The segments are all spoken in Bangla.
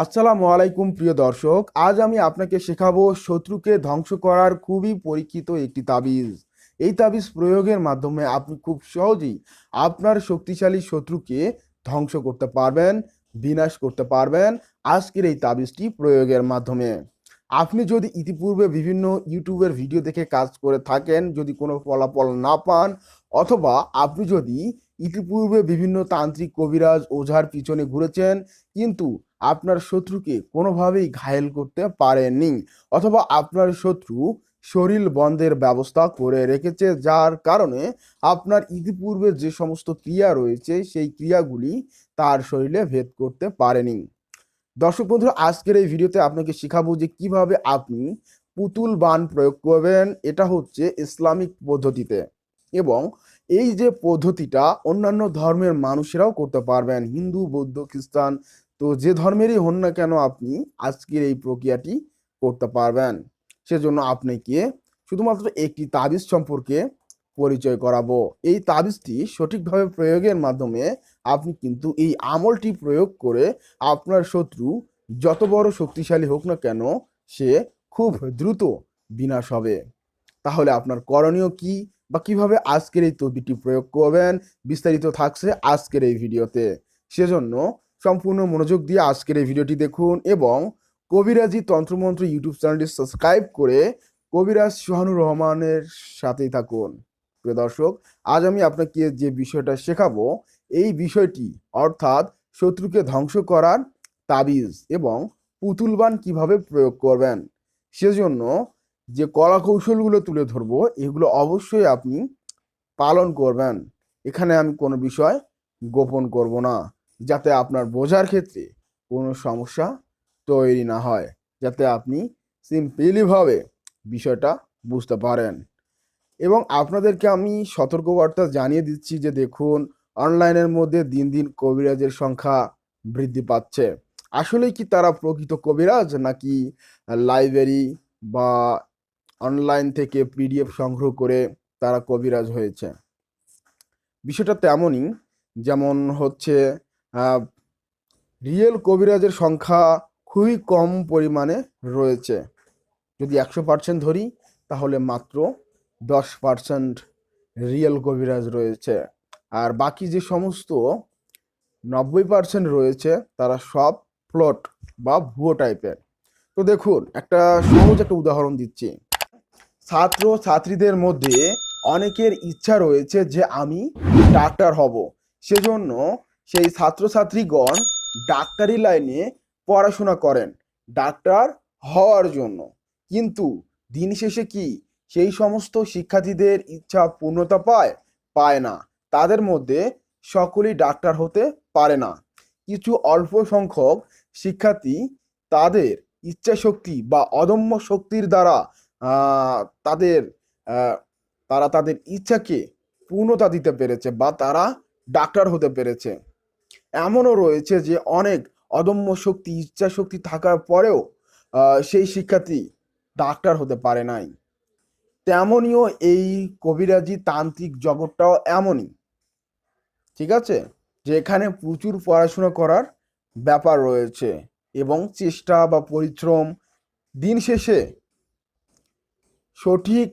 আসসালামু আলাইকুম প্রিয় দর্শক, আজ আমি আপনাকে শেখাবো শত্রুকে ধ্বংস করার খুবই পরীক্ষিত একটি তাবিজ। এই তাবিজ প্রয়োগের মাধ্যমে আপনি খুব সহজেই আপনার শক্তিশালী শত্রুকে ধ্বংস করতে পারবেন, বিনাশ করতে পারবেন আজকের এই তাবিজটি প্রয়োগের মাধ্যমে। আপনি যদি ইতিপূর্বে বিভিন্ন ইউটিউবের ভিডিও দেখে কাজ করে থাকেন, যদি কোনো ফলাফল না পান, অথবা আপনি যদি ইতিপূর্বে বিভিন্ন তান্ত্রিক, কবিরাজ, ওঝার পিছনে ঘুরেছেন কিন্তু আপনার শত্রুকে কোনোভাবেই ঘায়েল করতে পারেননি, অথবা আপনার শত্রু শরীর বন্ধের ব্যবস্থা করে রেখেছে, যার কারণে আপনার ইতিপূর্বে যে সমস্ত ক্রিয়া রয়েছে সেই ক্রিয়াগুলি তার শরীরে ভেদ করতে পারেনি। দর্শক বন্ধুরা, আজকের এই ভিডিওতে আপনাকে শেখাবো যে কিভাবে আপনি পুতুল বান প্রয়োগ করবেন। এটা হচ্ছে ইসলামিক পদ্ধতিতে, এবং এই যে পদ্ধতিটা অন্যান্য ধর্মের মানুষেরাও করতে পারবেন, হিন্দু, বৌদ্ধ, খ্রিস্টান, তো যে ধর্মেরই হন না কেন আপনি আজকের এই প্রক্রিয়াটি করতে পারবেন। সেজন্য আপনাকে শুধুমাত্র একটি তাবিজ সম্পর্কে পরিচয় করাবো। এই তাবিজটি সঠিকভাবে প্রয়োগের মাধ্যমে আপনি কিন্তু এই আমলটি প্রয়োগ করে আপনার শত্রু যত বড় শক্তিশালী হোক না কেন সে খুব দ্রুত বিনাশ হবে। তাহলে আপনার করণীয় কি, বা কিভাবে আজকের এই তদবিরটি প্রয়োগ করবেন, বিস্তারিত থাকছে আজকের এই ভিডিওতে। সেজন্য সম্পূর্ণ মনোযোগ দিয়ে আজকের এই ভিডিওটি দেখুন এবং কবিরাজি তন্ত্রমন্ত্র ইউটিউব চ্যানেলটি সাবস্ক্রাইব করে কবিরাজ সোহানুর রহমানের সাথেই থাকুন। প্রিয় দর্শক, আজ আমি আপনাকে যে বিষয়টা শেখাবো, এই বিষয়টি অর্থাৎ শত্রুকে ধ্বংস করার তাবিজ এবং পুতুলবান কিভাবে প্রয়োগ করবেন, সেজন্য যে কলা কৌশলগুলো তুলে ধরবো এগুলো অবশ্যই আপনি পালন করবেন। এখানে আমি কোনো বিষয় গোপন করব না, যাতে আপনার বোঝার ক্ষেত্রে কোনো সমস্যা তৈরি না হয়, যাতে আপনি সিম্পলিভাবে বিষয়টা বুঝতে পারেন। এবং আপনাদেরকে আমি সতর্কবার্তা জানিয়ে দিচ্ছি যে দেখুন, অনলাইনের মধ্যে দিন দিন কবিরাজের সংখ্যা বৃদ্ধি পাচ্ছে। আসলে কি তারা প্রকৃত কবিরাজ, নাকি লাইব্রেরি বা অনলাইন থেকে পিডিএফ সংগ্রহ করে তারা কবিরাজ হয়েছে? বিষয়টা তেমনই, যেমন হচ্ছে রিয়েল কবিরাজের সংখ্যা খুবই কম পরিমাণে রয়েছে। যদি 100% ধরি তাহলে মাত্র 10% রিয়েল কবিরাজ রয়েছে, আর বাকি যে সমস্ত 90% রয়েছে তারা সব ফ্লট বা ভুয়ো টাইপের। তো দেখুন, সহজ একটা উদাহরণ দিচ্ছি। ছাত্র ছাত্রীদের মধ্যে অনেকের ইচ্ছা রয়েছে যে আমি ডাক্তার হব, সেজন্য সেই ছাত্রছাত্রীগণ ডাক্তারি লাইনে পড়াশোনা করেন ডাক্তার হওয়ার জন্য। কিন্তু দিন শেষে কি সেই সমস্ত শিক্ষার্থীদের ইচ্ছা পূর্ণতা পায়? পায় না। তাদের মধ্যে সকলেই ডাক্তার হতে পারে না। কিছু অল্প সংখ্যক শিক্ষার্থী তাদের ইচ্ছা শক্তি বা অদম্য শক্তির দ্বারা আহ, তাদের আহ, তারা তাদের ইচ্ছাকে পূর্ণতা দিতে পেরেছে, বা তারা ডাক্তার হতে পেরেছে। এমনও রয়েছে যে অনেক অদম্য শক্তি, ইচ্ছা শক্তি থাকার পরেও সেই শিক্ষার্থী ডাক্তার হতে পারে নাই। তেমনিও এই কবিরাজি তান্ত্রিক জগৎটাও এমনই, ঠিক আছে, যে এখানে প্রচুর পড়াশোনা করার ব্যাপার রয়েছে এবং চেষ্টা বা পরিশ্রম, দিন শেষে সঠিক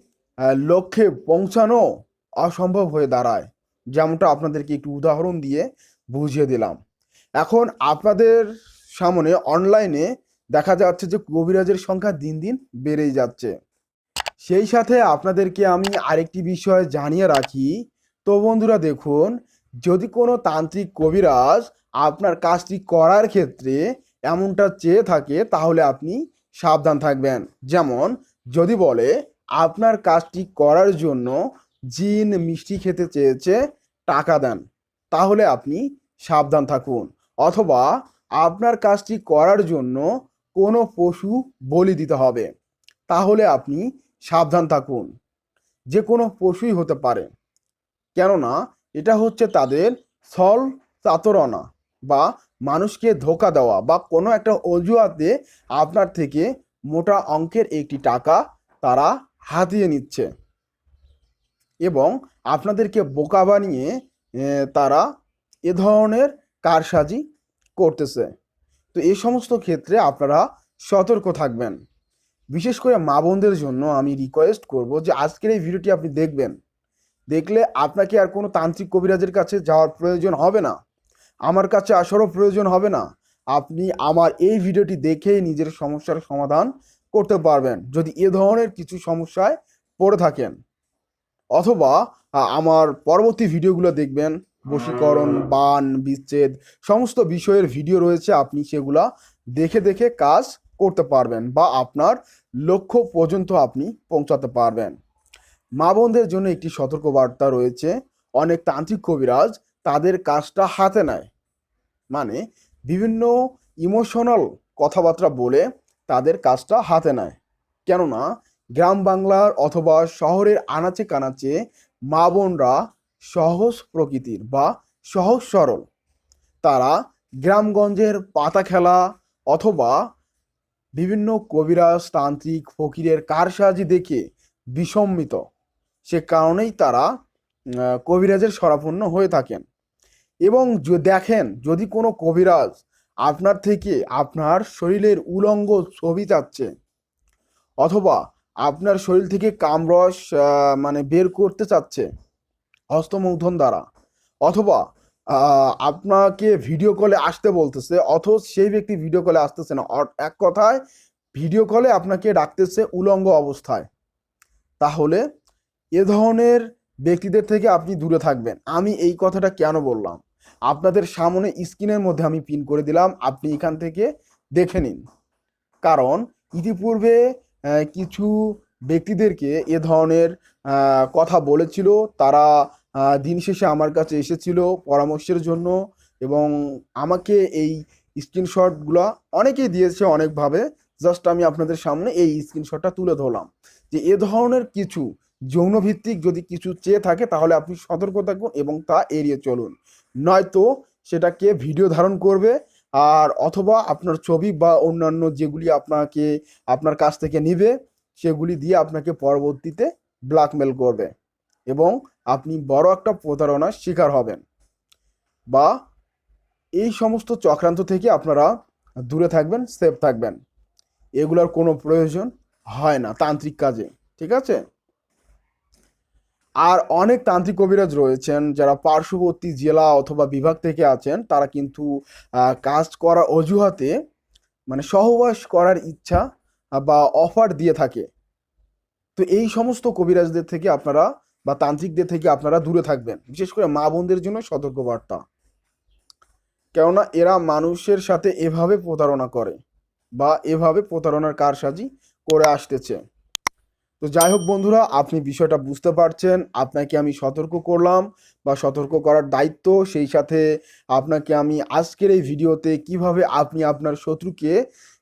লক্ষ্যে পৌঁছানো অসম্ভব হয়ে দাঁড়ায়। যেমনটা আপনাদেরকে একটু উদাহরণ দিয়ে বুঝিয়ে দিলাম। এখন আপনাদের সামনে অনলাইনে দেখা যাচ্ছে যে কবিরাজের সংখ্যা দিন দিন বেড়েই যাচ্ছে। সেই সাথে আপনাদেরকে আমি আরেকটি বিষয় জানিয়ে রাখি। তো বন্ধুরা দেখুন, যদি কোনো তান্ত্রিক কবিরাজ আপনার কাজটি করার ক্ষেত্রে এমনটা চেয়ে থাকে তাহলে আপনি সাবধান থাকবেন। যেমন যদি বলে আপনার কাজটি করার জন্য জিন মিষ্টি খেতে চেয়েছে, টাকা দেন, তাহলে আপনি সাবধান থাকুন। অথবা আপনার কাজটি করার জন্য কোনো পশু বলি দিতে হবে, তাহলে আপনি সাবধান থাকুন। যে কোনো পশুই হতে পারে, কেননা এটা হচ্ছে তাদের ছল চাতুরনা বা মানুষকে ধোঁকা দেওয়া, বা কোনো একটা অজুহাতে আপনার থেকে মোটা অঙ্কের একটি টাকা তারা হাতিয়ে নিচ্ছে এবং আপনাদেরকে বোকা বানিয়ে তারা এ ধরনের কারসাজি করতেছে। তো এই সমস্ত ক্ষেত্রে আপনারা সতর্ক থাকবেন। বিশেষ করে মা বোনদের জন্য আমি রিকোয়েস্ট করব যে আজকের এই ভিডিওটি আপনি দেখবেন। দেখলে আপনাকে আর কোনো তান্ত্রিক কবিরাজের কাছে যাওয়ার প্রয়োজন হবে না, আমার কাছে আসারও প্রয়োজন হবে না। আপনি আমার এই ভিডিওটি দেখেই নিজের সমস্যার সমাধান করতে পারবেন যদি এ ধরনের কিছু সমস্যায় পড়ে থাকেন। অথবা আমার পরবর্তী ভিডিওগুলো দেখবেন, বশীকরণ, বান, বিচ্ছেদ সমস্ত বিষয়ের ভিডিও রয়েছে, আপনি সেগুলা দেখে দেখে কাজ করতে পারবেন বা আপনার লক্ষ্য পর্যন্ত আপনি পৌঁছাতে পারবেন। মা বোনদের জন্য একটি সতর্কবার্তা রয়েছে। অনেক তান্ত্রিক কবিরাজ তাদের কাজটা হাতে নেয়, মানে বিভিন্ন ইমোশনাল কথাবার্তা বলে তাদের কাজটা হাতে নেয়। কেননা গ্রাম বাংলার অথবা শহরের আনাচে কানাচে মা বোনরা সহজ প্রকৃতির বা সহজ সরল। তারা গ্রামগঞ্জের পাতা খেলা অথবা বিভিন্ন কবিরাজ, তান্ত্রিক, ফকিরের কারসাজি দেখে বিসম্মিত। সে কারণেই তারা কবিরাজের শরণাপন্ন হয়ে থাকেন। এবং দেখেন, যদি কোনো কবিরাজ আপনার থেকে আপনার শরীরের উলঙ্গ ছবি চাচ্ছে অথবা আপনার শরীর থেকে কামরস মানে বের করতে চাচ্ছে হস্তমৈথুন দ্বারা, অথবা আপনাকে ভিডিও কলে আসতে বলতেছে অথচ সেই ব্যক্তি ভিডিও কলে আসতেছে না, এক কথায় ভিডিও কলে আপনাকে ডাকতেছে উলঙ্গ অবস্থায়, তাহলে এ ধরনের ব্যক্তিদের থেকে আপনি দূরে থাকবেন। আমি এই কথাটা কেন বললাম আপনাদের সামনে স্ক্রিনের মধ্যে আমি পিন করে দিলাম, আপনি এখান থেকে দেখে নিন। কারণ ইতিপূর্বে কিছু ব্যক্তিদেরকে এ ধরনের কথা বলেছিল, তারা দিন শেষে আমার কাছে এসেছিল পরামর্শের জন্য এবং আমাকে এই স্ক্রিনশটগুলো অনেকেই দিয়েছে অনেকভাবে। জাস্ট আমি আপনাদের সামনে এই স্ক্রিনশটটা তুলে ধরলাম যে এ ধরনের কিছু যৌনভিত্তিক যদি কিছু চেয়ে থাকে তাহলে আপনি সতর্ক থাকুন এবং তা এড়িয়ে চলুন, নয়তো সেটাকে ভিডিও ধারণ করবে আর অথবা আপনার ছবি বা অন্যান্য যেগুলি আপনাকে আপনার কাছ থেকে নিবে সেগুলি দিয়ে আপনাকে পরবর্তীতে ব্ল্যাকমেল করবে এবং আপনি বড় একটা প্রতারণার শিকার হবেন। বা এই সমস্ত চক্রান্ত থেকে আপনারা দূরে থাকবেন, সেফ থাকবেন। এগুলোর কোনো প্রয়োজন হয় না তান্ত্রিক কাজে, ঠিক আছে? আর অনেক তান্ত্রিক কবিরাজ রয়েছেন যারা পার্শ্ববর্তী জেলা অথবা বিভাগ থেকে আছেন, তারা কিন্তু কাজ করার অজুহাতে মানে সহবাস করার ইচ্ছা বা অফার দিয়ে থাকে। তো এই সমস্ত কবিরাজদের থেকে আপনারা বা তান্ত্রিকদের থেকে আপনারা দূরে থাকবেন। বিশেষ করে মা বোনদের জন্য সতর্কবার্তা, কেননা এরা মানুষের সাথে এভাবে প্রতারণা করে বা এভাবে প্রতারণার কারসাজি করে আসতেছে। তো যাই হোক বন্ধুরা, আপনি বিষয়টা বুঝতে পারছেন, আপনাকে আমি সতর্ক করলাম বা সতর্ক করার দায়িত্ব, সেই সাথে আপনাকে আমি আজকের এই ভিডিওতে কিভাবে আপনি আপনার শত্রুকে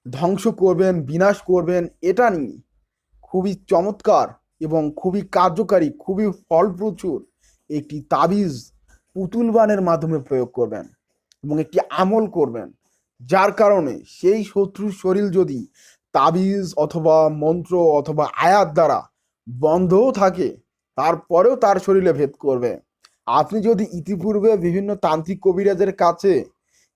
ধ্বংস করবেন, বিনাশ করবেন, এটা নিয়ে খুবই চমৎকার এবং খুবই কার্যকারী, খুবই ফলপ্রসূ একটি তাবিজ পুতুল বানের মাধ্যমে প্রয়োগ করবেন এবং একটি আমল করবেন, যার কারণে সেই শত্রুর শরীর যদি তাবিজ অথবা মন্ত্র অথবা আয়াত দ্বারা বন্ধও থাকে তারপরেও তার শরীরে ভেদ করবে। আপনি যদি ইতিপূর্বে বিভিন্ন তান্ত্রিক কবিরাজের কাছে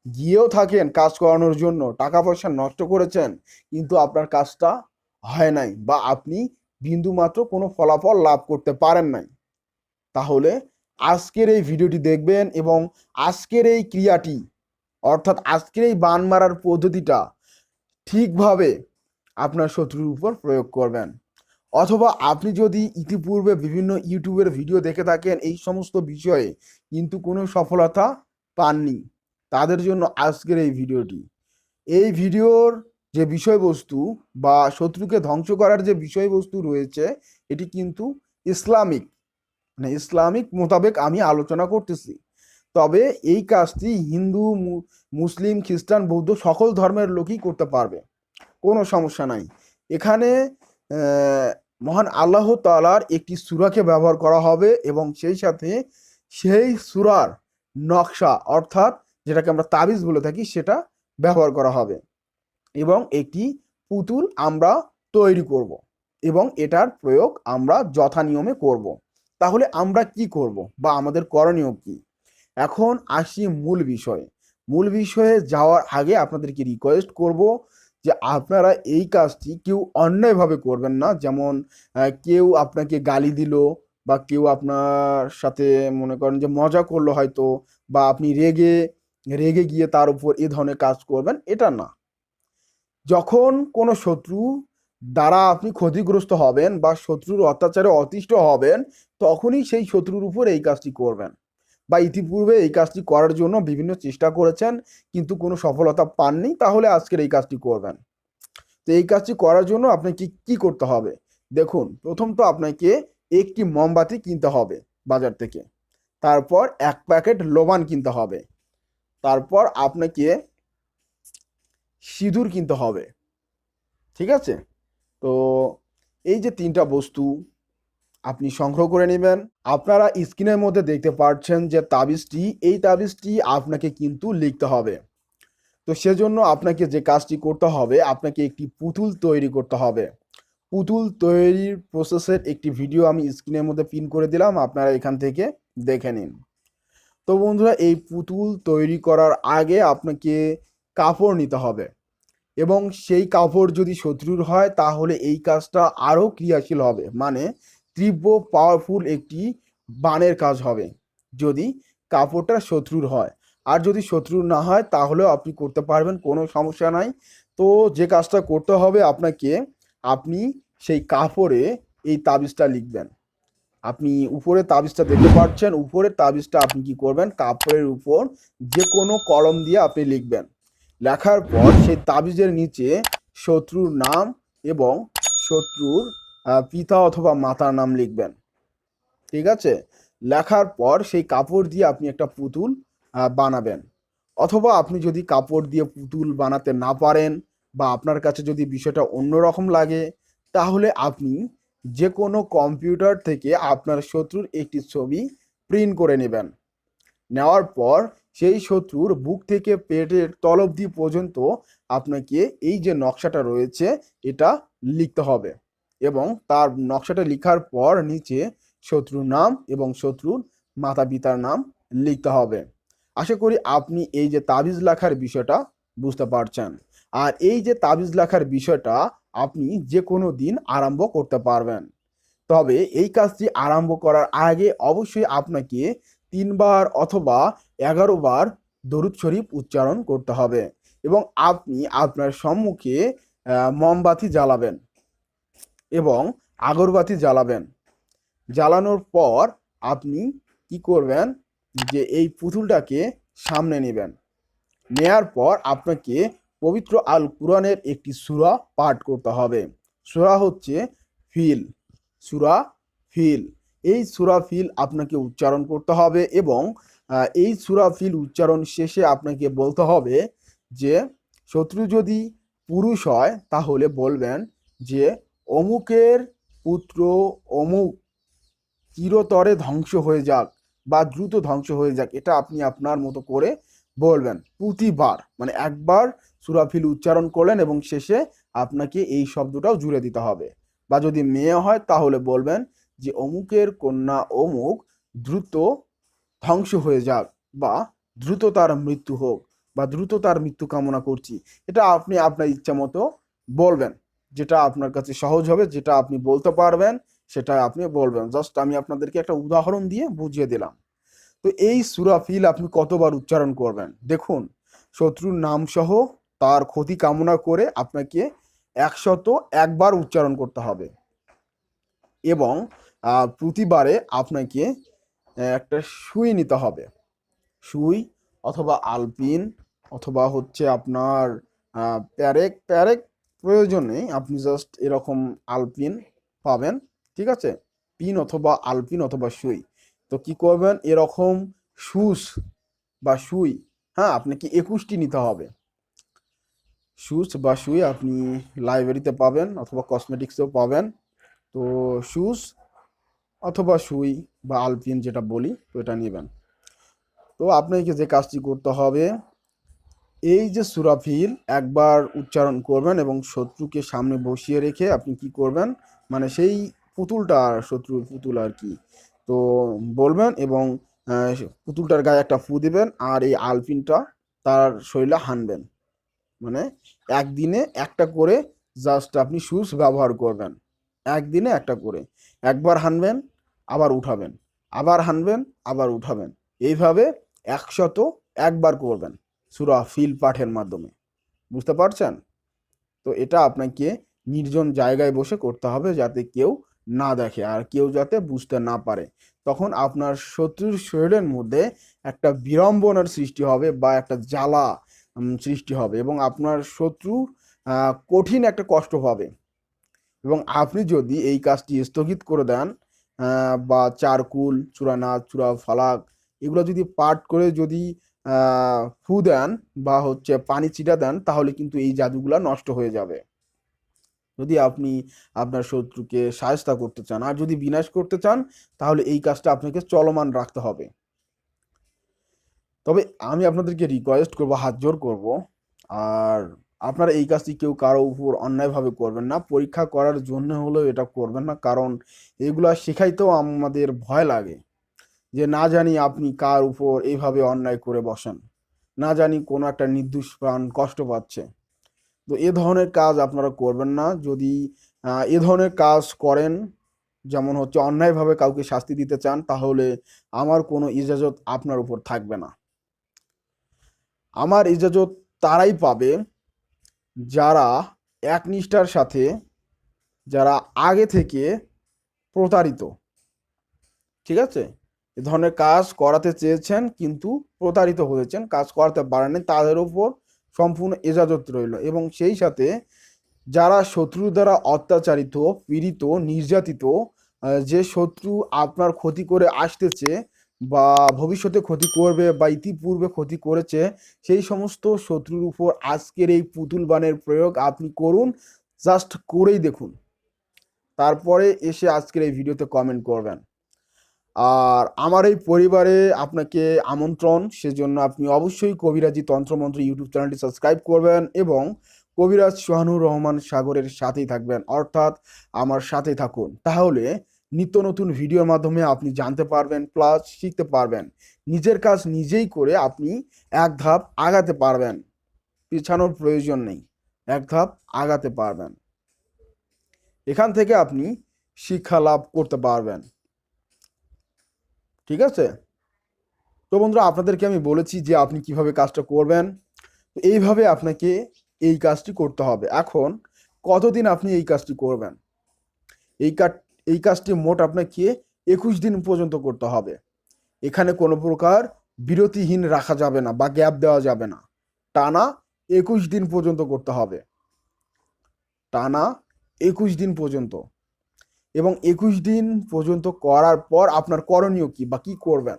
গিয়েও থাকেন কাজ করানোর জন্য, টাকা পয়সা নষ্ট করেছেন কিন্তু আপনার কাজটা হয় নাই বা আপনি বিন্দুমাত্র কোনো ফলাফল লাভ করতে পারেন নাই, তাহলে আজকের এই ভিডিওটি দেখবেন এবং আজকের এই ক্রিয়াটি অর্থাৎ আজকের এই বান মারার পদ্ধতিটা ঠিকভাবে আপনার শত্রুর উপর প্রয়োগ করবেন। অথবা আপনি যদি ইতিপূর্বে বিভিন্ন ইউটিউবের ভিডিও দেখে থাকেন এই সমস্ত বিষয়ে কিন্তু কোনো সফলতা পাননি, তাদের জন্য আজকের এই ভিডিওটি। এই ভিডিওর যে বিষয়বস্তু বা শত্রুকে ধ্বংস করার যে বিষয়বস্তু রয়েছে এটি কিন্তু ইসলামিক, মানে ইসলামিক মোতাবেক আমি আলোচনা করতেছি। তবে এই কাজটি হিন্দু, মুসলিম, খ্রিস্টান, বৌদ্ধ সকল ধর্মের লোকই করতে পারবে, কোনো সমস্যা নাই। এখানে মহান আল্লাহ তাআলার একটি সূরাকে ব্যবহার করা হবে এবং সেই সাথে সেই সূরার নকশা অর্থাৎ যেটাকে আমরা তাবিজ বলে থাকি সেটা ব্যবহার করা হবে এবং একটি পুতুল আমরা তৈরি করব এবং এটার প্রয়োগ আমরা যথা নিয়মে করব। তাহলে আমরা কি করব বা আমাদের করণীয় কি? এখন আসি মূল বিষয়ে। মূল বিষয়ে যাওয়ার আগে আপনাদেরকে রিকোয়েস্ট করব যে আপনারা এই কাজটি কেউ অন্যায়ভাবে করবেন না। যেমন কেউ আপনাকে গালি দিল বা কেউ আপনার সাথে মনে করেন যে মজা করলো হয়তো, বা আপনি রেগে রেগে গিয়ে তার উপর এ ধরনের কাজ করবেন, এটা না। যখন কোনো শত্রু দ্বারা আপনি ক্ষতিগ্রস্ত হবেন বা শত্রুর অত্যাচারে অতিষ্ঠ হবেন, তখনই সেই শত্রুর উপর এই কাজটি করবেন। বা ইতিপূর্বে এই কাজটি করার জন্য বিভিন্ন চেষ্টা করেছেন কিন্তু কোনো সফলতা পাননি, তাহলে আজকের এই কাজটি করবেন। তো এই কাজটি করার জন্য আপনাকে কি করতে হবে? দেখুন, প্রথম তো আপনাকে একটি মোমবাতি কিনতে হবে বাজার থেকে। তারপর 1 প্যাকেট লোবান কিনতে হবে। তারপর আপনাকে সিঁদুর কিনতে হবে। ঠিক আছে? তো এই যে 3টা বস্তু আপনি সংগ্রহ করে নেবেন। আপনারা স্ক্রিনের মধ্যে দেখতে পাচ্ছেন যে তাবিজটি, এই তাবিজটি আপনাকে কিন্তু লিখতে হবে। তো সেজন্য আপনাকে যে কাজটি করতে হবে, আপনাকে একটি পুতুল তৈরি করতে হবে। পুতুল তৈরির প্রসেসের একটি ভিডিও আমি স্ক্রিনের মধ্যে পিন করে দিলাম, আপনারা এখান থেকে দেখে নিন। তো বন্ধুরা, এই পুতুল তৈরি করার আগে আপনাকে কাপড় নিতে হবে, এবং সেই কাপড় যদি শত্রুর হয় তাহলে এই কাজটা আরও ক্রিয়াশীল হবে, মানে তীব্র পাওয়ারফুল একটি বানের কাজ হবে যদি কাপড়টা শত্রুর হয়। আর যদি শত্রুর না হয় তাহলেও আপনি করতে পারবেন, কোনো সমস্যা নাই। তো যে কাজটা করতে হবে আপনাকে, আপনি সেই কাপড়ে এই তাবিজটা লিখবেন। আপনি উপরে তাবিজটা দেখতে পাচ্ছেন, উপরের তাবিজটা আপনি কি করবেন, কাপড়ের উপর যে কোনো কলম দিয়ে আপনি লিখবেন। লেখার পর সেই তাবিজের নিচে শত্রুর নাম এবং শত্রুর পিতা অথবা মাতার নাম লিখবেন। ঠিক আছে? লেখার পর সেই কাপড় দিয়ে আপনি একটা পুতুল বানাবেন। অথবা আপনি যদি কাপড় দিয়ে পুতুল বানাতে না পারেন বা আপনার কাছে যদি বিষয়টা অন্যরকম লাগে, তাহলে আপনি যে কোনো কম্পিউটার থেকে আপনার শত্রুর একটি ছবি প্রিন্ট করে নেবেন। নেওয়ার পর সেই শত্রুর বুক থেকে পেটের তল অবধি পর্যন্ত আপনাকে এই যে নকশাটা রয়েছে এটা লিখতে হবে, এবং তার নকশাটা লেখার পর নিচে শত্রুর নাম এবং শত্রুর মাতা পিতার নাম লিখতে হবে। আশা করি আপনি এই যে তাবিজ লেখার বিষয়টা বুঝতে পারছেন। আর এই যে তাবিজ লেখার বিষয়টা আপনি যে কোনো দিন আরম্ভ করতে পারবেন। তবে এই কাজটি আরম্ভ করার আগে অবশ্যই আপনাকে 3 বার অথবা 11 বার দরুদ শরীফ উচ্চারণ করতে হবে, এবং আপনি আপনার সম্মুখে মোমবাতি জ্বালাবেন এবং আগরবাতি জ্বালাবেন। জ্বালানোর পর আপনি কি করবেন, যে এই পুতুলটাকে সামনে নেবেন। নেয়ার পর আপনাকে পবিত্র আল কুরআনের একটি সূরা পাঠ করতে হবে। সূরা হচ্ছে ফিল, সূরা ফিল। এই সূরা ফিল আপনাকে উচ্চারণ করতে হবে, এবং এই সূরা ফিল উচ্চারণ শেষে আপনাকে বলতে হবে যে শত্রু যদি পুরুষ হয় তাহলে বলবেন যে অমুকের পুত্র অমুক চিরতরে ধ্বংস হয়ে যাক বা দ্রুত ধ্বংস হয়ে যাক। এটা আপনি আপনার মতো করে বলবেন প্রতিবার, মানে একবার সূরা ফিল উচ্চারণ করলেন এবং শেষে আপনাকে এই শব্দটাও জুড়ে দিতে হবে। বা যদি মেয়ে হয় তাহলে বলবেন যে অমুকের কন্যা অমুক দ্রুত ধ্বংস হয়ে যাক, বা দ্রুত তার মৃত্যু হোক, বা দ্রুত তার মৃত্যু কামনা করছি। এটা আপনি আপনার ইচ্ছা মতো বলবেন, যেটা আপনার কাছে সহজ হবে, যেটা আপনি বলতে পারবেন সেটা আপনি বলবেন। জাস্ট আমি আপনাদেরকে একটা উদাহরণ দিয়ে বুঝিয়ে দিলাম। তো এই সূরা ফিল আপনি কতবার উচ্চারণ করবেন? দেখুন, শত্রুর নাম সহ তার ক্ষতি কামনা করে আপনাকে 101 বার উচ্চারণ করতে হবে, এবং প্রতিবারে আপনাকে একটা সুই নিতে হবে। সুই অথবা আলপিন অথবা হচ্ছে আপনার প্যারেক। প্যারেক প্রয়োজন নেই, আপনি জাস্ট এরকম আলপিন পাবেন। ঠিক আছে? পিন অথবা আলপিন অথবা সুই। তো কি করবেন, এরকম সুস বা সুই, হ্যাঁ, আপনাকে 21টি নিতে হবে। সুস বা সুই আপনি লাইব্রেরিতে পাবেন অথবা কসমেটিক্সেও পাবেন। তো সুস অথবা সুই বা আলপিন যেটা বলি, তো এটা নেবেন। তো আপনাকে যে কাজটি করতে হবে, এই যে সূরা ফিল একবার উচ্চারণ করবেন এবং শত্রুকে সামনে বসিয়ে রেখে আপনি কি করবেন, মানে সেই পুতুলটা, শত্রুর পুতুল আর কি, তো বলবেন এবং পুতুলটার গায়ে একটা ফু দিবেন, আর এই আলপিনটা তার শরীরে হানবেন। মানে একদিনে একটা করে জাস্ট আপনি সুচ ব্যবহার করবেন, একদিনে একটা করে, একবার হানবেন আবার উঠাবেন, আবার হানবেন আবার উঠাবেন, এইভাবে 101বার করবেন সূরা ফিল পাঠের মাধ্যমে। বুঝতে পারছেন? তো এটা আপনাকে নির্জন জায়গায় বসে করতে হবে, যাতে কেউ না দেখে আর কেউ যাতে বুঝতে না পারে। তখন আপনার শত্রুর শরীরের মধ্যে একটা বিড়ম্বনার সৃষ্টি হবে বা একটা জ্বালা সৃষ্টি হবে, এবং আপনার শত্রু কঠিন একটা কষ্ট পাবে। এবং আপনি যদি এই কাজটি স্থগিত করে দেন, বা চারকুল, চূড়া নাচ, চূড়া ফালাক এগুলো যদি পাঠ করে যদি ফু দেন বা পানি ছিটা দেন, তাহলে কিন্তু এই জাদুগুলা নষ্ট হয়ে যাবে। যদি আপনি আপনার শত্রুকে শায়েস্তা করতে চান আর যদি বিনাশ করতে চান, তাহলে এই কাজটা আপনাকে চলমান রাখতে হবে। তবে আমি আপনাদেরকে রিকোয়েস্ট করব, হাত জোড় করব, আর আপনারা এই কাজটি কেউ কারো উপর অন্যায়ভাবে করবেন না, পরীক্ষা করার জন্য হলেও এটা করবেন না। কারণ এগুলা শেখাইতেও আমাদের ভয় লাগে, যে না জানি আপনি কার উপর এইভাবে অন্যায় করে বসেন, না জানি কোনো একটা নির্দোষ প্রাণ কষ্ট পাচ্ছে। তো এ ধরনের কাজ আপনারা করবেন না। যদি এ ধরনের কাজ করেন, যেমন অন্যায়ভাবে কাউকে শাস্তি দিতে চান, তাহলে আমার কোনো ইজাজত আপনার উপর থাকবে না। আমার ইজাজত তারাই পাবে যারা একনিষ্ঠার সাথে, যারা আগে থেকে প্রতারিত, ঠিক আছে, এ ধরনের কাজ করাতে চেয়েছেন কিন্তু প্রতারিত হয়েছেন, কাজ করাতে পারেননি, তাদের উপর সম্পূর্ণ ইজাজত রইল। এবং সেই সাথে যারা শত্রু দ্বারা অত্যাচারিত, পীড়িত, নির্যাতিত, যে শত্রু আপনার ক্ষতি করে আসতেছে বা ভবিষ্যতে ক্ষতি করবে বা ইতিপূর্বে ক্ষতি করেছে, সেই সমস্ত শত্রুর উপর আজকের এই পুতুল বানের প্রয়োগ আপনি করুন, জাস্ট করেই দেখুন, তারপরে এসে আজকের এই ভিডিওতে কমেন্ট করবেন। আর আমার এই পরিবারে আপনাকে আমন্ত্রণ, সেজন্য আপনি অবশ্যই কবিরাজি তন্ত্রমন্ত্র ইউটিউব চ্যানেলটি সাবস্ক্রাইব করবেন এবং কবিরাজ সোহানুর রহমান সাগরের সাথেই থাকবেন, অর্থাৎ আমার সাথেই থাকুন। তাহলে নিত্য নতুন ভিডিওর মাধ্যমে আপনি জানতে পারবেন, প্লাস শিখতে পারবেন, নিজের কাজ নিজেই করে আপনি এক ধাপ আগাতে পারবেন, পিছানোর প্রয়োজন নেই, এক ধাপ আগাতে পারবেন। এখান থেকে আপনি শিক্ষা লাভ করতে পারবেন। ঠিক আছে? তো বন্ধুরা, আপনাদেরকে আমি বলেছি যে আপনি কিভাবে কাজটা করবেন। তো এইভাবে আপনাকে এই কাজটি করতে হবে। এখন কতদিন আপনি এই কাজটি করবেন? এই কাজ এই কাজটি মোট আপনাকে 21 দিন পর্যন্ত করতে হবে। এখানে কোনো প্রকার বিরতিহীন রাখা যাবে না বা গ্যাপ দেওয়া যাবে না। টানা 21 দিন পর্যন্ত করতে হবে, টানা 21 দিন পর্যন্ত। এবং 21 দিন পর্যন্ত করার পর আপনার করণীয় কি বা কি করবেন?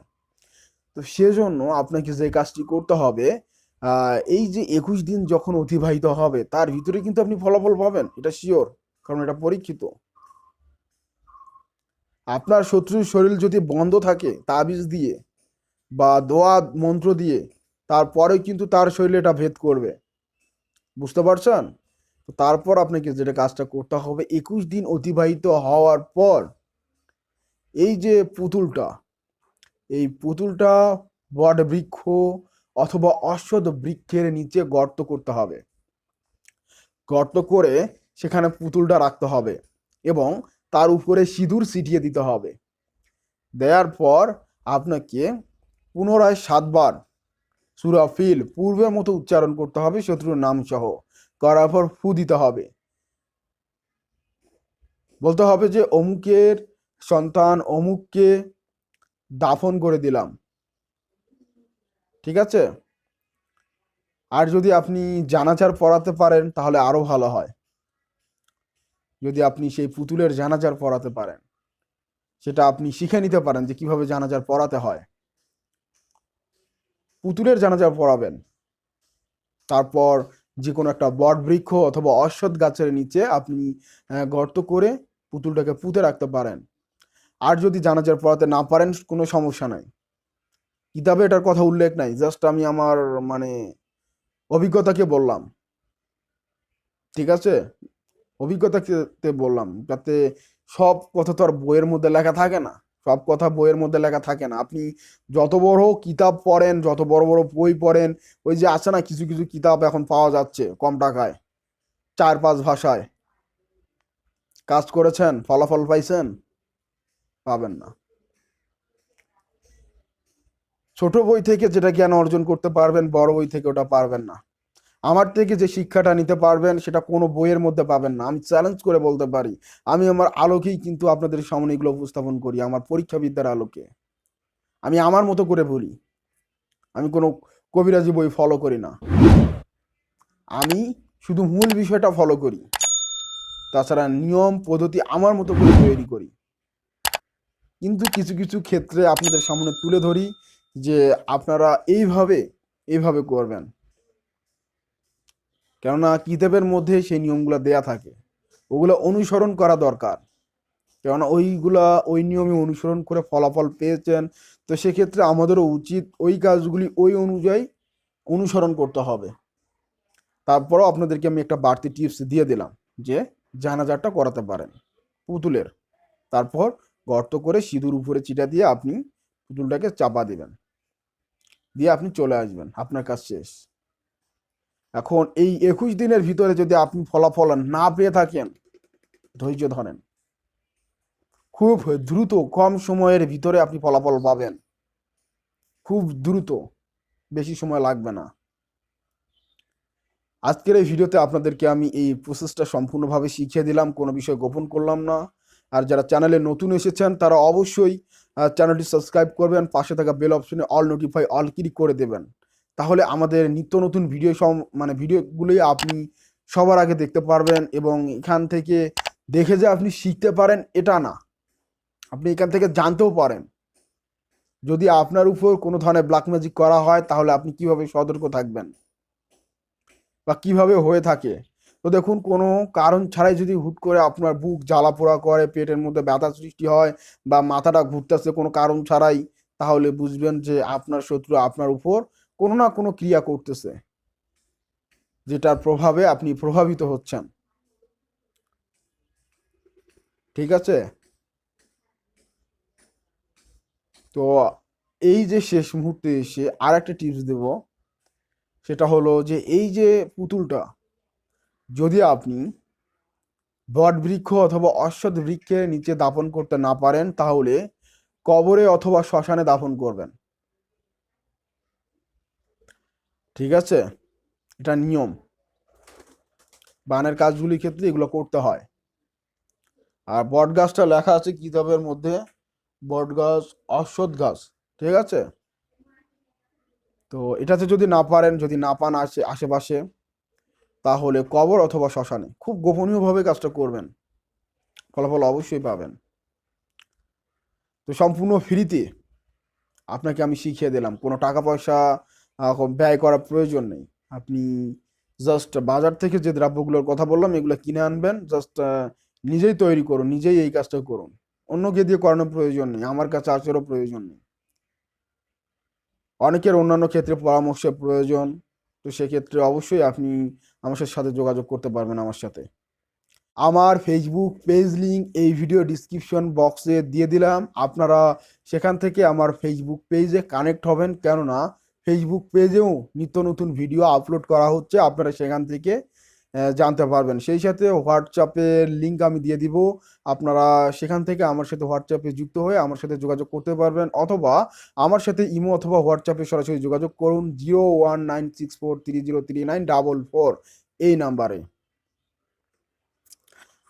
তো সেজন্য আপনাকে যে কাজটি করতে হবে, এই যে 21 দিন যখন অতিবাহিত হবে তার ভিতরে কিন্তু আপনি ফলাফল পাবেন, এটা শিওর, কারণ এটা পরীক্ষিত। আপনার শত্রুর শরীর যদি বন্ধ থাকে তাবিজ দিয়ে বা দোয়া মন্ত্র দিয়ে, তারপরে কিন্তু তার শরীরে এটা ভেদ করবে। বুঝতে পারছেন? তো তারপর আপনাকে যেটা কাজটা করতে হবে, 21 দিন অতিবাহিত হওয়ার পর এই যে পুতুলটা, এই পুতুলটা বট বৃক্ষ অথবা অশ্বত্থ বৃক্ষের নিচে গর্ত করতে হবে। গর্ত করে সেখানে পুতুলটা রাখতে হবে এবং তার উপরে সিঁদুর ছিটিয়ে দিতে হবে। দেওয়ার পর আপনাকে পুনরায় 7 বার সূরা ফিল পূর্বের মতো উচ্চারণ করতে হবে, শত্রুর নাম সহ। করার পর ফু দিতে হবে, বলতে হবে যে অমুকের সন্তান অমুককে দাফন করে দিলাম। ঠিক আছে? আর যদি আপনি জানাজার পড়াতে পারেন তাহলে আরো ভালো হয়। যদি আপনি সেই পুতুলের জানাজার পড়াতে পারেন, সেটা আপনি শিখে নিতে পারেন যে কিভাবে জানাজার পড়াতে হয়। পুতুলের জানাজার পড়াবেন, তারপর যে কোনো একটা বট বৃক্ষ অথবা অশ্বত্থ গাছের নিচে আপনি গর্ত করে পুতুলটাকে পুঁতে রাখতে পারেন। আর যদি জানাজার পড়াতে না পারেন, কোনো সমস্যা নাই, কিতাবে এটার কথা উল্লেখ নাই, জাস্ট আমি আমার মানে অভিজ্ঞতাকে বললাম। ঠিক আছে? অভিজ্ঞতাতে বললাম, যাতে সব কথা তো আর বইয়ের মধ্যে লেখা থাকে না, সব কথা বইয়ের মধ্যে লেখা থাকে না। আপনি যত বড় কিতাব পড়েন, যত বড় বড় বই পড়েন, ওই যে আছে না কিছু কিছু কিতাব এখন পাওয়া যাচ্ছে কম টাকায়, 4-5 ভাষায়, কাজ করেছেন, ফলাফল পাইছেন? পাবেন না। ছোট বই থেকে যেটা জ্ঞান অর্জন করতে পারবেন, বড় বই থেকে ওটা পারবেন না। আমার থেকে যে শিক্ষাটা নিতে পারবেন সেটা কোনো বইয়ের মধ্যে পাবেন না। আমি চ্যালেঞ্জ করে বলতে পারি, আমি আমার আলোকেই কিন্তু আপনাদের সামনে এগুলো উপস্থাপন করি, আমার পরীক্ষা বিদ্যার আলোকে। আমি আমার মতো করে বলি, আমি কোনো কবিরাজি বই ফলো করি না, আমি শুধু মূল বিষয়টা ফলো করি, তাছাড়া নিয়ম পদ্ধতি আমার মতো করে তৈরি করি। কিন্তু কিছু কিছু ক্ষেত্রে আপনাদের সামনে তুলে ধরি যে আপনারা এইভাবে এইভাবে করবেন, কেননা কিতাবের মধ্যে সেই নিয়মগুলো দেয়া থাকে, ওগুলো অনুসরণ করা দরকার। কেননা ওই নিয়মে অনুসরণ করে ফলাফল পেয়েছেন, তো সেক্ষেত্রে আমাদেরও উচিত ওই কাজগুলি ওই অনুযায়ী অনুসরণ করতে হবে। তারপরও আপনাদেরকে আমি একটা বাড়তি টিপস দিয়ে দিলাম যে জানাজারটা করাতে পারেন পুতুলের। তারপর গর্ত করে সিঁদুর উপরে চিটা দিয়ে আপনি পুতুলটাকে চাপা দিবেন, দিয়ে আপনি চলে আসবেন, আপনার কাজ শেষ। এখন এই 21 দিনের ভিতরে যদি আপনি ফলাফল না পেয়ে থাকেন, ধৈর্য ধরেন, খুব দ্রুত কম সময়ের ভিতরে আপনি ফলাফল পাবেন, খুব দ্রুত, বেশি সময় লাগবে না। আজকের এই ভিডিওতে আপনাদেরকে আমি এই প্রসেসটা সম্পূর্ণভাবে শিখিয়ে দিলাম, কোনো বিষয় গোপন করলাম না। আর যারা চ্যানেলে নতুন এসেছেন তারা অবশ্যই চ্যানেলটি সাবস্ক্রাইব করবেন, পাশে থাকা বেল অপশনে অল নোটিফাই অল ক্লিক করে দেবেন, তাহলে আমাদের নিত্য নতুন ভিডিওগুলোই আপনি সবার আগে দেখতে পারবেন। এবং এখান থেকে দেখে যে আপনি শিখতে পারেন এটা না, আপনি এখান থেকে জানতেও পারেন। যদি আপনার উপর কোনো ধরনের ব্ল্যাক ম্যাজিক করা হয় তাহলে আপনি কিভাবে সতর্ক থাকবেন বা কিভাবে হয়ে থাকে। তো দেখুন, কোনো কারণ ছাড়াই যদি হুট করে আপনার বুক জ্বালা পোড়া করে, পেটের মধ্যে ব্যথা সৃষ্টি হয় বা মাথাটা ঘুরতেছে কোনো কারণ ছাড়াই, তাহলে বুঝবেন যে আপনার শত্রু আপনার উপর কোনো না কোনো ক্রিয়া করতেছে, যেটার প্রভাবে আপনি প্রভাবিত হচ্ছেন। ঠিক আছে? তো এই যে শেষ মুহূর্তে এসে আর একটা টিপস দেব, সেটা হলো যে এই যে পুতুলটা যদি আপনি বট বৃক্ষ অথবা অশ্বত্থ বৃক্ষের নিচে দাফন করতে না পারেন, তাহলে কবরে অথবা শ্মশানে দাফন করবেন। ঠিক আছে? এটা নিয়ম, বানের কাজগুলির ক্ষেত্রে এগুলো করতে হয়। আর বট গাছটা লেখা আছে কিতাবের মধ্যে, বট গাছ অশ্বত্থ গাছ। ঠিক আছে? তো এটাতে যদি না পারেন, যদি না পান আশেপাশে, তাহলে কবর অথবা শ্মশানে খুব গোপনীয়ভাবে কাজটা করবেন, ফলাফল অবশ্যই পাবেন। তো সম্পূর্ণ ফ্রিতে আপনাকে আমি শিখিয়ে দিলাম, কোনো টাকা পয়সা ব্যয় করার প্রয়োজন নেই। আপনি জাস্ট বাজার থেকে যে দ্রব্যগুলোর কথা বললাম এগুলো কিনে আনবেন, জাস্ট নিজেই তৈরি করুন, নিজেই এই কাজটা করুন, অন্যকে দিয়ে করানোর প্রয়োজন নেই, আমার কাছে আসারও প্রয়োজন নেই। অনেকের অন্যান্য ক্ষেত্রে পরামর্শের প্রয়োজন, তো সেক্ষেত্রে অবশ্যই আপনি আমার সাথে যোগাযোগ করতে পারবেন আমার সাথে। আমার ফেসবুক পেজ লিঙ্ক এই ভিডিও ডিসক্রিপশন বক্সে দিয়ে দিলাম, আপনারা সেখান থেকে আমার ফেসবুক পেজে কানেক্ট হবেন, কেননা ফেসবুক পেজেও নিত্য নতুন ভিডিও আপলোড করা হচ্ছে, আপনারা সেখান থেকে জানতে পারবেন। সেই সাথে হোয়াটসঅ্যাপের লিঙ্ক আমি দিয়ে দিব, আপনারা সেখান থেকে আমার সাথে হোয়াটসঅ্যাপে যুক্ত হয়ে আমার সাথে যোগাযোগ করতে পারবেন, অথবা আমার সাথে ইমো অথবা হোয়াটসঅ্যাপে সরাসরি যোগাযোগ করুন 01964303944 এই নাম্বারে।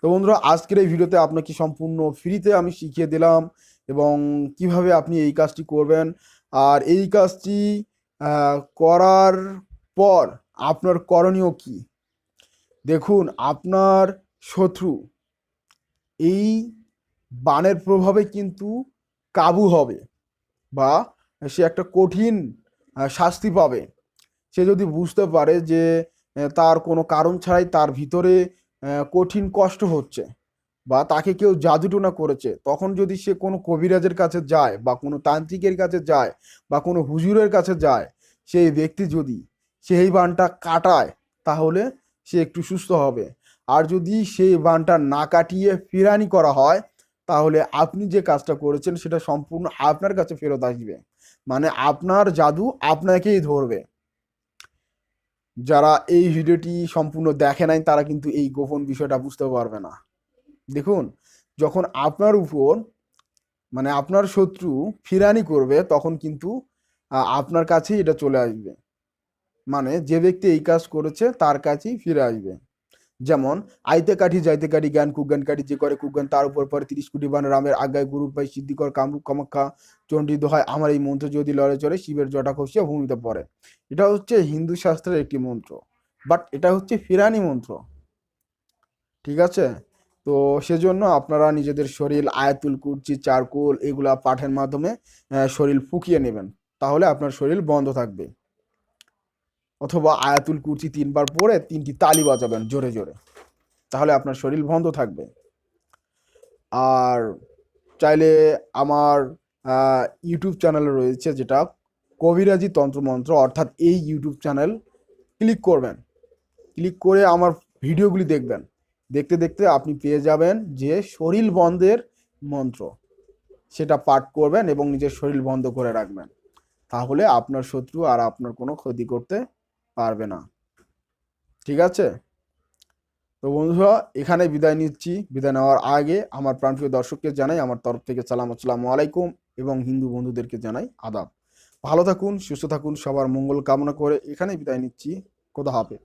তো বন্ধুরা, আজকের এই ভিডিওতে আপনাকে সম্পূর্ণ ফ্রিতে আমি শিখিয়ে দিলাম এবং কিভাবে আপনি এই কাজটি করবেন। আর এই কাজটি করার পর আপনার করণীয় কি, দেখুন, আপনার শত্রু এই বানের প্রভাবে কিন্তু কাবু হবে বা সে একটা কঠিন শাস্তি পাবে। সে যদি বুঝতে পারে যে তার কোনো কারণ ছাড়াই তার ভিতরে কঠিন কষ্ট হচ্ছে বা তাকে কেউ জাদুটোনা করেছে, তখন যদি সে কোনো কবিরাজের কাছে যায় বা কোনো তান্ত্রিকের কাছে যায় বা কোনো হুজুরের কাছে যায়, সেই ব্যক্তি যদি সেই বানটা কাটায় তাহলে সে একটু সুস্থ হবে। আর যদি সেই বানটা না কাটিয়ে ফিরানি করা হয়, তাহলে আপনি যে কাজটা করেছেন সেটা সম্পূর্ণ আপনার কাছে ফেরত আসবে, মানে আপনার জাদু আপনাকেই ধরবে। যারা এই ভিডিওটি সম্পূর্ণ দেখে নাই তারা কিন্তু এই গোপন বিষয়টা বুঝতে পারবে না। দেখুন, যখন আপনার উপর মানে আপনার শত্রু ফিরানি করবে তখন কিন্তু আপনার কাছেই এটা চলে আসবে, মানে যে ব্যক্তি এই কাজ করেছে তার কাছেই ফিরে আসবে। যেমন আইতে কাঠি যাইতে কাঠি জ্ঞান কুজ্ঞান কাঠি যে করে কুজ্ঞান তার উপর পরে 30 কোটি বান রামের আজ্ঞায় গুরু পাই সিদ্ধিকর কামরূপ কামাখ্যা চণ্ডী দোহায় আমার এই মন্ত্র যদি লড়ে চড়ে শিবের জটা খসিয়া ভূমিতে পড়ে। এটা হচ্ছে হিন্দু শাস্ত্রের একটি মন্ত্র, বাট এটা হচ্ছে ফিরানি মন্ত্র। ঠিক আছে? তো সেজন্য আপনারা নিজেদের শরীর আয়াতুল কুরসি চারকোল এগুলা পাঠের মাধ্যমে শরীর ফুকিয়ে নেবেন, তাহলে আপনার শরীর বন্ধ থাকবে। অথবা আয়াতুল কুরসি 3 বার পড়ে 3টি তালি বাজাবেন জোরে জোরে, তাহলে আপনার শরীর বন্ধ থাকবে। আর চাইলে আমার ইউটিউব চ্যানেল রয়েছে যেটা কবিরাজি তন্ত্রমন্ত্র, অর্থাৎ এই ইউটিউব চ্যানেল ক্লিক করবেন, ক্লিক করে আমার ভিডিওগুলি দেখবেন, দেখতে দেখতে আপনি পেয়ে যাবেন যে শরীর বন্ধের মন্ত্র, সেটা পাঠ করবেন এবং নিজের শরীর বন্ধ করে রাখবেন, তাহলে আপনার শত্রু আর আপনার কোনো ক্ষতি করতে পারবে না। ঠিক আছে? তো বন্ধুরা, এখানে বিদায় নিচ্ছি। বিদায় নেওয়ার আগে আমার প্রাণপ্রিয় দর্শককে জানাই আমার তরফ থেকে সালাম, আসসালামু আলাইকুম, এবং হিন্দু বন্ধুদেরকে জানাই আদাব। ভালো থাকুন, সুস্থ থাকুন, সবার মঙ্গল কামনা করে এখানে বিদায় নিচ্ছি। খোদা হাফেজ।